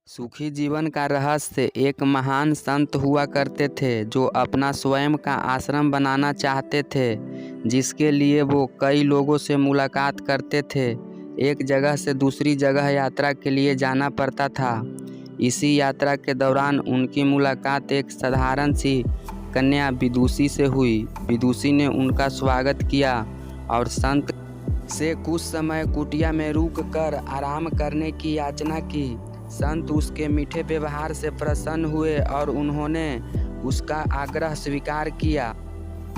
सुखी जीवन का रहस्य। एक महान संत हुआ करते थे जो अपना स्वयं का आश्रम बनाना चाहते थे, जिसके लिए वो कई लोगों से मुलाकात करते थे। एक जगह से दूसरी जगह यात्रा के लिए जाना पड़ता था। इसी यात्रा के दौरान उनकी मुलाकात एक साधारण सी कन्या विदुषी से हुई। विदुषी ने उनका स्वागत किया और संत से कुछ समय कुटिया में रुक कर आराम करने की याचना की। संत उसके मीठे व्यवहार से प्रसन्न हुए और उन्होंने उसका आग्रह स्वीकार किया।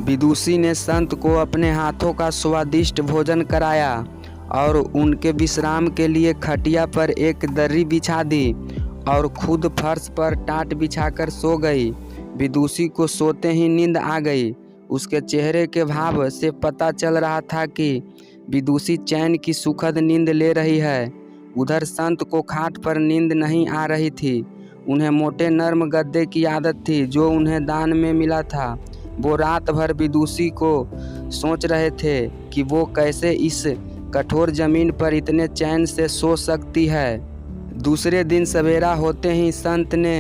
विदुषी ने संत को अपने हाथों का स्वादिष्ट भोजन कराया और उनके विश्राम के लिए खटिया पर एक दर्री बिछा दी और खुद फर्श पर टाट बिछाकर सो गई। विदुषी को सोते ही नींद आ गई। उसके चेहरे के भाव से पता चल रहा था कि विदुषी चैन की सुखद नींद ले रही है। उधर संत को खाट पर नींद नहीं आ रही थी। उन्हें मोटे नर्म गद्दे की आदत थी जो उन्हें दान में मिला था। वो रात भर विदुषी को सोच रहे थे कि वो कैसे इस कठोर जमीन पर इतने चैन से सो सकती है। दूसरे दिन सवेरा होते ही संत ने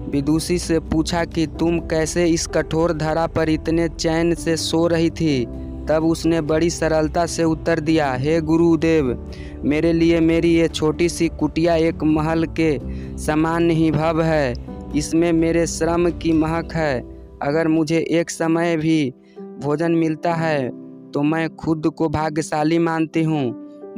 विदुषी से पूछा कि तुम कैसे इस कठोर धरा पर इतने चैन से सो रही थी। तब उसने बड़ी सरलता से उत्तर दिया, हे गुरुदेव, मेरे लिए मेरी ये छोटी सी कुटिया एक महल के समान ही भव्य है। इसमें मेरे श्रम की महक है। अगर मुझे एक समय भी भोजन मिलता है तो मैं खुद को भाग्यशाली मानती हूँ।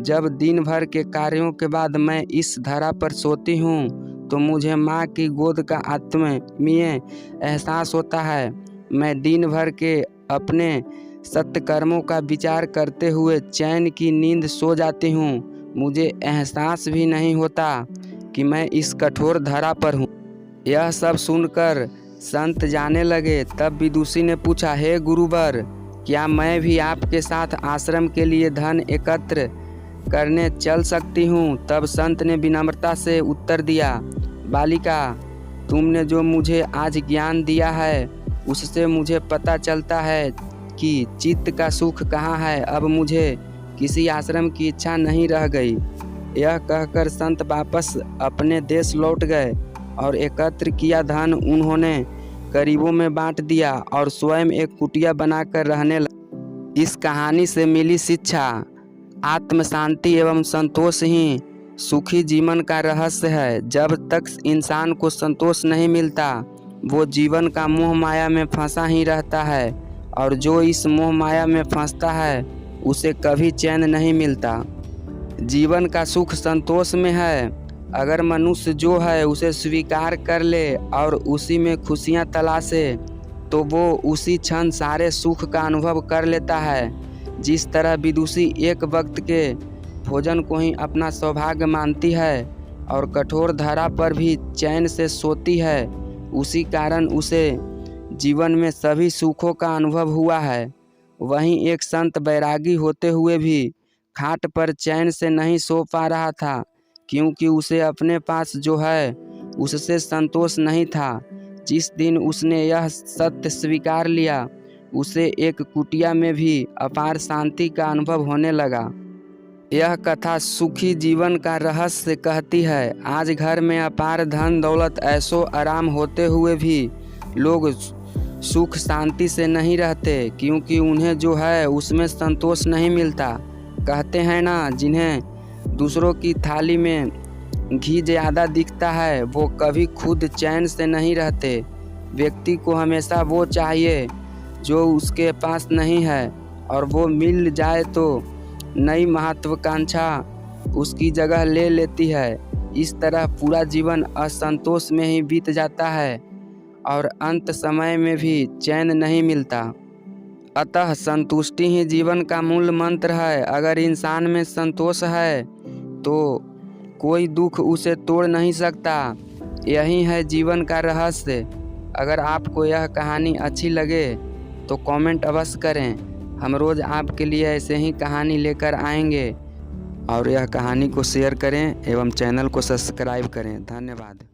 जब दिन भर के कार्यों के बाद मैं इस धरा पर सोती हूँ तो मुझे माँ की गोद का आत्मीय एहसास होता है। मैं दिन भर के अपने सत्कर्मों का विचार करते हुए चैन की नींद सो जाती हूँ। मुझे एहसास भी नहीं होता कि मैं इस कठोर धरा पर हूँ। यह सब सुनकर संत जाने लगे। तब विदुषी ने पूछा, हे गुरुवर, क्या मैं भी आपके साथ आश्रम के लिए धन एकत्र करने चल सकती हूँ? तब संत ने विनम्रता से उत्तर दिया, बालिका, तुमने जो मुझे आज ज्ञान दिया है उससे मुझे पता चलता है कि चित्त का सुख कहाँ है। अब मुझे किसी आश्रम की इच्छा नहीं रह गई। यह कहकर संत वापस अपने देश लौट गए और एकत्र किया धन उन्होंने गरीबों में बांट दिया और स्वयं एक कुटिया बनाकर रहने लगे। इस कहानी से मिली शिक्षा, आत्म शांति एवं संतोष ही सुखी जीवन का रहस्य है। जब तक इंसान को संतोष नहीं मिलता वो जीवन का मोह माया में फंसा ही रहता है, और जो इस मोह माया में फंसता है उसे कभी चैन नहीं मिलता। जीवन का सुख संतोष में है। अगर मनुष्य जो है उसे स्वीकार कर ले और उसी में खुशियाँ तलाशे तो वो उसी क्षण सारे सुख का अनुभव कर लेता है। जिस तरह विदुषी एक वक्त के भोजन को ही अपना सौभाग्य मानती है और कठोर धरा पर भी चैन से सोती है, उसी कारण उसे जीवन में सभी सुखों का अनुभव हुआ है। वहीं एक संत बैरागी होते हुए भी खाट पर चैन से नहीं सो पा रहा था, क्योंकि उसे अपने पास जो है उससे संतोष नहीं था। जिस दिन उसने यह सत्य स्वीकार लिया उसे एक कुटिया में भी अपार शांति का अनुभव होने लगा। यह कथा सुखी जीवन का रहस्य कहती है। आज घर में अपार धन दौलत ऐशो आराम होते हुए भी लोग सुख शांति से नहीं रहते, क्योंकि उन्हें जो है उसमें संतोष नहीं मिलता। कहते हैं ना, जिन्हें दूसरों की थाली में घी ज़्यादा दिखता है वो कभी खुद चैन से नहीं रहते। व्यक्ति को हमेशा वो चाहिए जो उसके पास नहीं है, और वो मिल जाए तो नई महत्वाकांक्षा उसकी जगह ले लेती है। इस तरह पूरा जीवन असंतोष में ही बीत जाता है और अंत समय में भी चैन नहीं मिलता। अतः संतुष्टि ही जीवन का मूल मंत्र है। अगर इंसान में संतोष है तो कोई दुख उसे तोड़ नहीं सकता। यही है जीवन का रहस्य। अगर आपको यह कहानी अच्छी लगे तो कमेंट अवश्य करें। हम रोज़ आपके लिए ऐसे ही कहानी लेकर आएंगे, और यह कहानी को शेयर करें एवं चैनल को सब्सक्राइब करें। धन्यवाद।